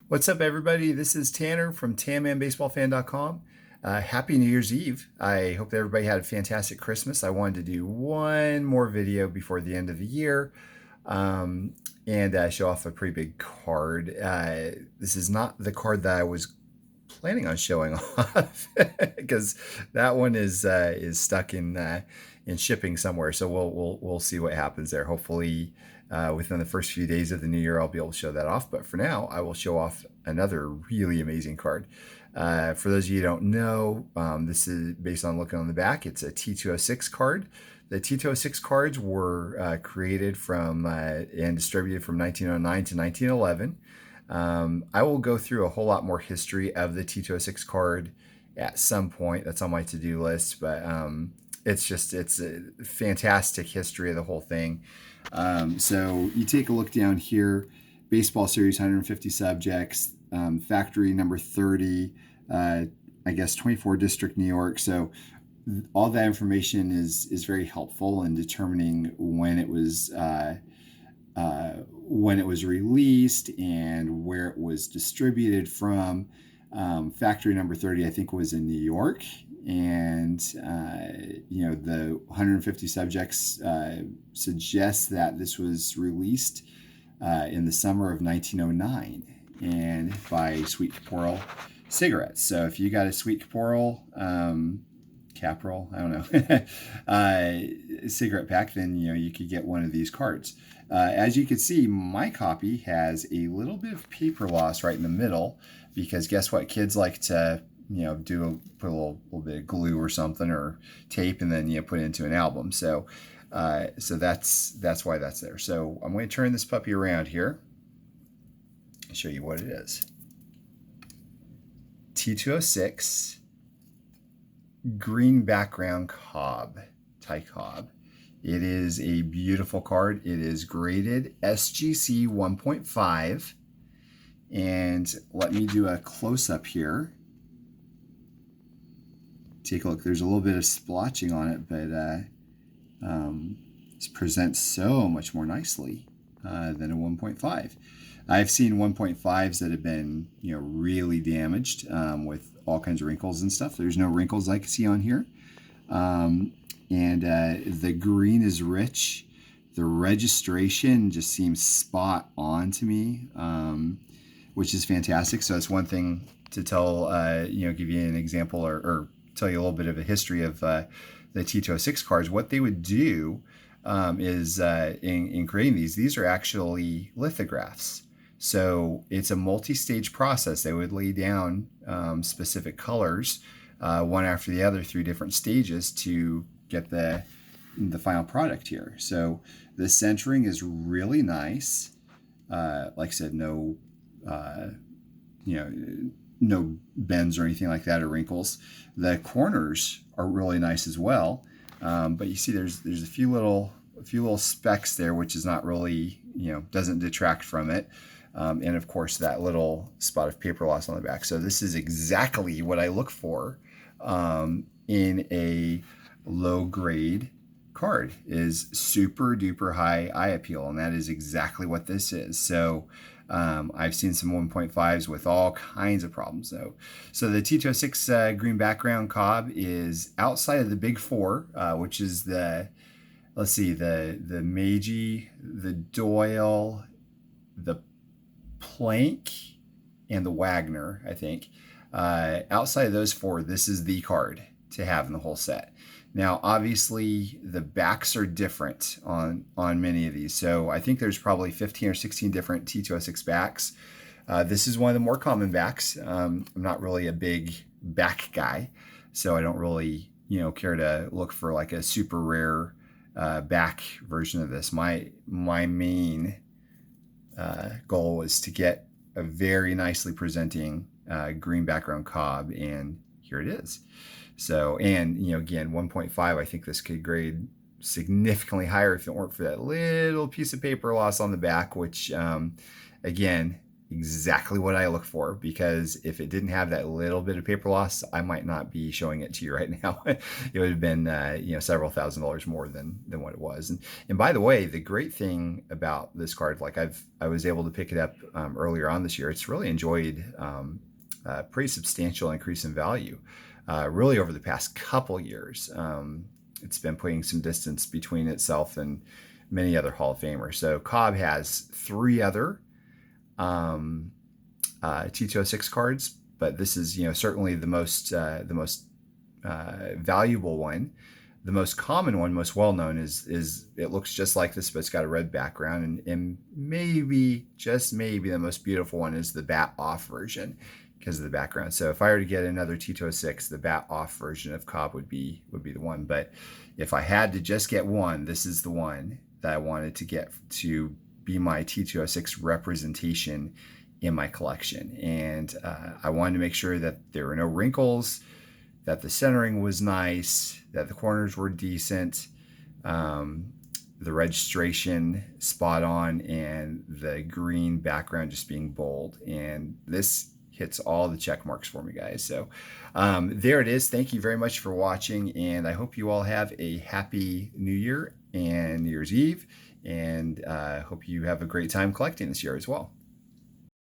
What's up, everybody? This is Tanner from TanmanBaseballFan.com. Happy New Year's Eve. I hope that everybody had a fantastic Christmas. I wanted to do one more video before the end of the year um, and show off a pretty big card. This is not the card that I was planning on showing off because that one is stuck in shipping somewhere. So we'll see what happens there. Hopefully, within the first few days of the new year, I'll be able to show that off. But for now, I will show off another really amazing card. For those of you who don't know, this is based on looking on the back. It's a T206 card. The T206 cards were created from and distributed from 1909 to 1911. I will go through a whole lot more history of the T206 card at some point. That's on my to-do list, but it's a fantastic history of the whole thing. So you take a look down here, baseball series, 150 subjects, factory number 30, I guess 24 district New York. So all that information is very helpful in determining when it was released and where it was distributed from. Factory number 30, I think, was in New York, and the 150 subjects suggests that this was released in the summer of 1909 and by Sweet Caporal Cigarettes. So if you got a Sweet Caporal Caporal, I don't know, cigarette pack, then you could get one of these cards. As you can see, my copy has a little bit of paper loss right in the middle, because guess what? Kids like to put a little bit of glue or something, or tape, and then put it into an album. So that's why that's there. So I'm going to turn this puppy around here and show you what it is. T206 green background cob, Ty Cobb. It is a beautiful card. It is graded SGC 1.5. And let me do a close-up here. Take a look. There's a little bit of splotching on it, but this presents so much more nicely than a 1.5. I've seen 1.5s that have been really damaged with all kinds of wrinkles and stuff. There's no wrinkles I can see on here. And the green is rich. The registration just seems spot on to me, which is fantastic. So it's one thing to tell, give you an example or tell you a little bit of a history of the T206 cards. What they would do is in creating these are actually lithographs. So it's a multi-stage process. They would lay down specific colors, one after the other, through different stages to get the final product here. So the centering is really nice. Like I said, no bends or anything like that, or wrinkles. The corners are really nice as well. But you see there's a few little specks there, which is not really, doesn't detract from it. And of course that little spot of paper loss on the back. So this is exactly what I look for in a low grade card, is super duper high eye appeal, and that is exactly what this is. So I've seen some 1.5s with all kinds of problems though. So the T206 green background cob is outside of the big four, which is the Meiji, the Doyle, the Plank, and the Wagner, I think. Outside of those four, this is the card to have in the whole set. Now, obviously, the backs are different on many of these. So I think there's probably 15 or 16 different T206 backs. This is one of the more common backs. I'm not really a big back guy, so I don't really care to look for like a super rare back version of this. My main goal was to get a very nicely presenting green background cob, and here it is. So, and again, 1.5, I think this could grade significantly higher if it weren't for that little piece of paper loss on the back, which again, exactly what I look for, because if it didn't have that little bit of paper loss, I might not be showing it to you right now. It would have been several $1,000s more than what it was. And by the way, the great thing about this card, like I was able to pick it up earlier on this year. It's really enjoyed a pretty substantial increase in value, really over the past couple years. It's been putting some distance between itself and many other Hall of Famers. So Cobb has 3 other T206 cards, but this is certainly the most valuable one. The most common one, most well known, is it looks just like this, but it's got a red background, and maybe, just maybe, the most beautiful one is the bat off version because of the background. So if I were to get another T206, the bat off version of Cobb would be the one. But if I had to just get one, this is the one that I wanted to get to be my T206 representation in my collection. And I wanted to make sure that there were no wrinkles, that the centering was nice, that the corners were decent, the registration spot on, and the green background just being bold. And this hits all the check marks for me, guys. So there it is. Thank you very much for watching, and I hope you all have a happy New Year and New Year's Eve, and hope you have a great time collecting this year as well.